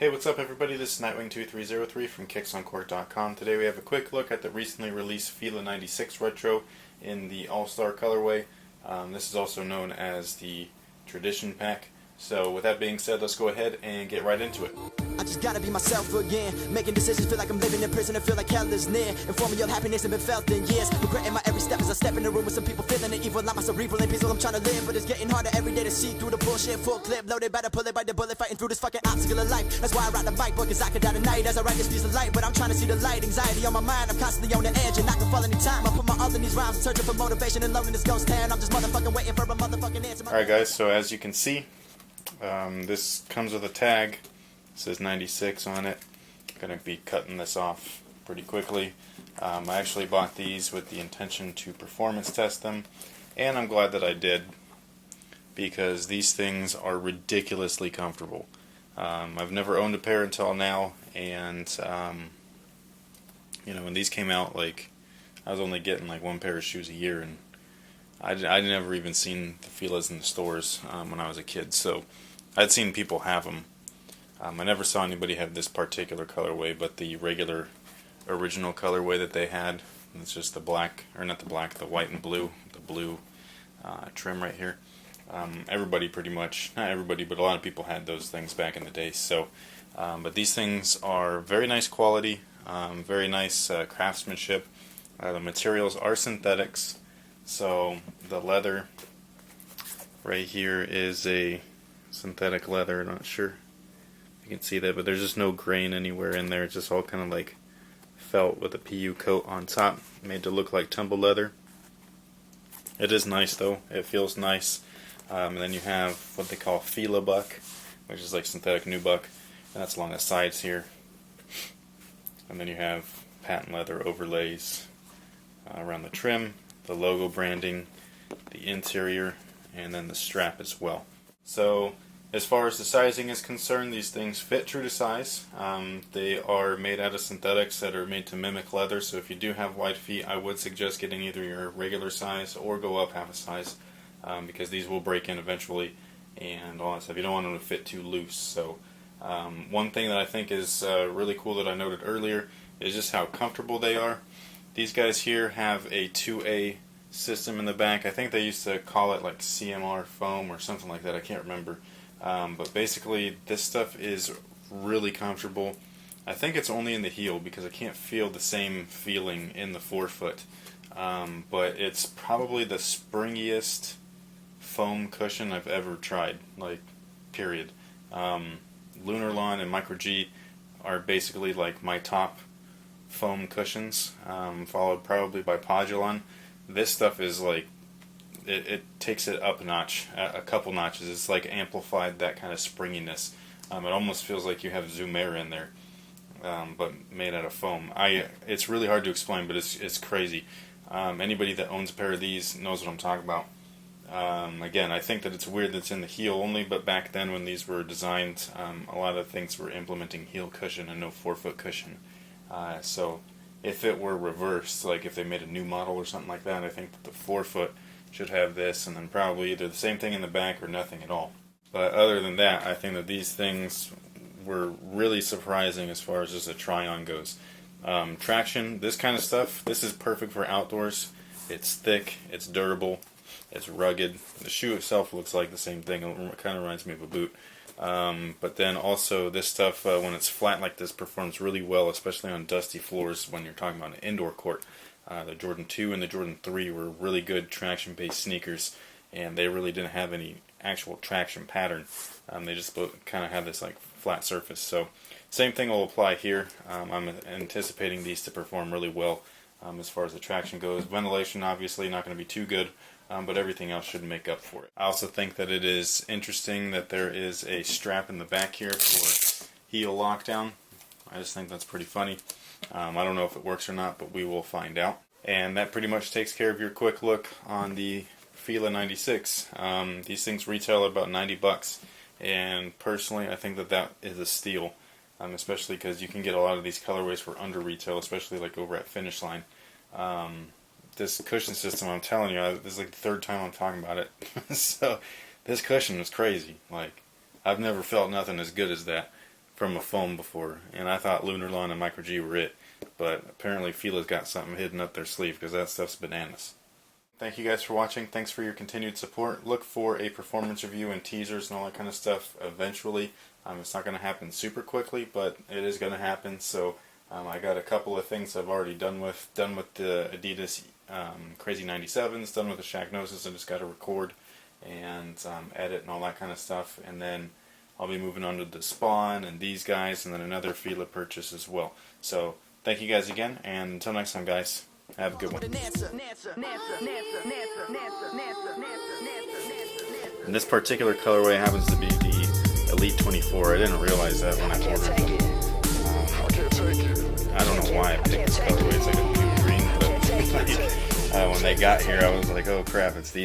Hey, what's up everybody? This is Nightwing2303 from KicksOnCourt.com. Today we have a quick look at the recently released Fila 96 Retro in the All-Star colorway. This is also known as the Tradition Pack. So with that being said, let's go ahead and get right into it. I just gotta be myself again. Making decisions, feel like I'm living in prison and feel like hell is near. Informing your happiness and been felt in years. Regretting my every step as I step in the room with some people feeling the evil. Like my cerebral and peaceful, I'm trying to live. But it's getting harder every day to see through the bullshit. Full clip, loaded, better pull it by the bullet. Fighting through this fucking obstacle of life. That's why I ride the bike, boy, cause I could die tonight. As I ride this piece of light, but I'm trying to see the light. Anxiety on my mind, I'm constantly on the edge. And I can fall anytime. I put my all in these rhymes, searching for motivation and loneliness ghost town. I'm just motherfucking waiting for a motherfucking answer. Alright guys, so as you can see, this comes with a tag. It says 96 on it. I'm going to be cutting this off pretty quickly. I actually bought these with the intention to performance test them, and I'm glad that I did, because these things are ridiculously comfortable. I've never owned a pair until now, and you know, when these came out, like, I was only getting like one pair of shoes a year, and I'd never even seen the Filas in the stores when I was a kid, so I'd seen people have them. I never saw anybody have this particular colorway, but the regular original colorway that they had. It's just the black, or not the black, the white and blue, the blue trim right here. Everybody pretty much, not everybody, but a lot of people had those things back in the day. So, but these things are very nice quality, very nice craftsmanship. The materials are synthetics, so the leather right here is a synthetic leather. Not sure you can see that, but there's just no grain anywhere in there. It's just all kind of like felt with a PU coat on top, made to look like tumble leather. It is nice though, it feels nice. And then you have what they call Fila buck, which is like synthetic nubuck, and that's along the sides here. And then you have patent leather overlays around the trim, the logo branding, the interior, and then the strap as well. So as far as the sizing is concerned, these things fit true to size. They are made out of synthetics that are made to mimic leather, so if you do have wide feet, I would suggest getting either your regular size or go up half a size, because these will break in eventually and all that stuff. You don't want them to fit too loose. So one thing that I think is really cool that I noted earlier is just how comfortable they are. These guys here have a 2A system in the back. I think they used to call it like CMR foam or something like that. I can't remember. But basically this stuff is really comfortable. I think it's only in the heel because I can't feel the same feeling in the forefoot. But it's probably the springiest foam cushion I've ever tried, like, period. Lunarlon and Micro G are basically like my top foam cushions, followed probably by Podulon. This stuff is like, it takes it up a notch, a couple notches. It's like amplified that kind of springiness. It almost feels like you have Zoom Air in there, but made out of foam. It's really hard to explain, but it's crazy. Anybody that owns a pair of these knows what I'm talking about. Again, I think that it's weird that it's in the heel only, but back then when these were designed, a lot of things were implementing heel cushion and no forefoot cushion. So if it were reversed, like if they made a new model or something like that, I think that the forefoot should have this, and then probably either the same thing in the back or nothing at all. But other than that, I think that these things were really surprising as far as just a try-on goes. Traction, this kind of stuff, this is perfect for outdoors. It's thick, it's durable, it's rugged. The shoe itself looks like the same thing. It kind of reminds me of a boot. But then also this stuff, when it's flat like this, performs really well, especially on dusty floors when you're talking about an indoor court. The Jordan 2 and the Jordan 3 were really good traction-based sneakers, and they really didn't have any actual traction pattern. They just kind of had this like flat surface. So same thing will apply here. I'm anticipating these to perform really well as far as the traction goes. Ventilation obviously not going to be too good, but everything else should make up for it. I also think that it is interesting that there is a strap in the back here for heel lockdown. I just think that's pretty funny. I don't know if it works or not, but we will find out. And that pretty much takes care of your quick look on the Fila 96. These things retail at about 90 bucks, and personally I think that that is a steal, especially because you can get a lot of these colorways for under retail, especially like over at Finish Line. This cushion system, I'm telling you, this is like the third time I'm talking about it. So this cushion is crazy. Like, I've never felt nothing as good as that. from a foam before, and I thought Lunarlon and Micro G were it, but apparently Fila's got something hidden up their sleeve because that stuff's bananas. Thank you guys for watching. Thanks for your continued support. Look for a performance review and teasers and all that kind of stuff eventually. It's not going to happen super quickly, but it is going to happen. So I got a couple of things I've already done with the Adidas Crazy 97s, done with the Shaqnosis. I just got to record and edit and all that kind of stuff, and then I'll be moving on to the Spawn and these guys, and then another Fila purchase as well. So thank you guys again, and until next time, guys, have a good one. And this particular colorway happens to be the Elite 24. I didn't realize that when I ordered them. I don't know why I picked this colorway. It's like a blue green, but when they got here, I was like, oh crap, it's these.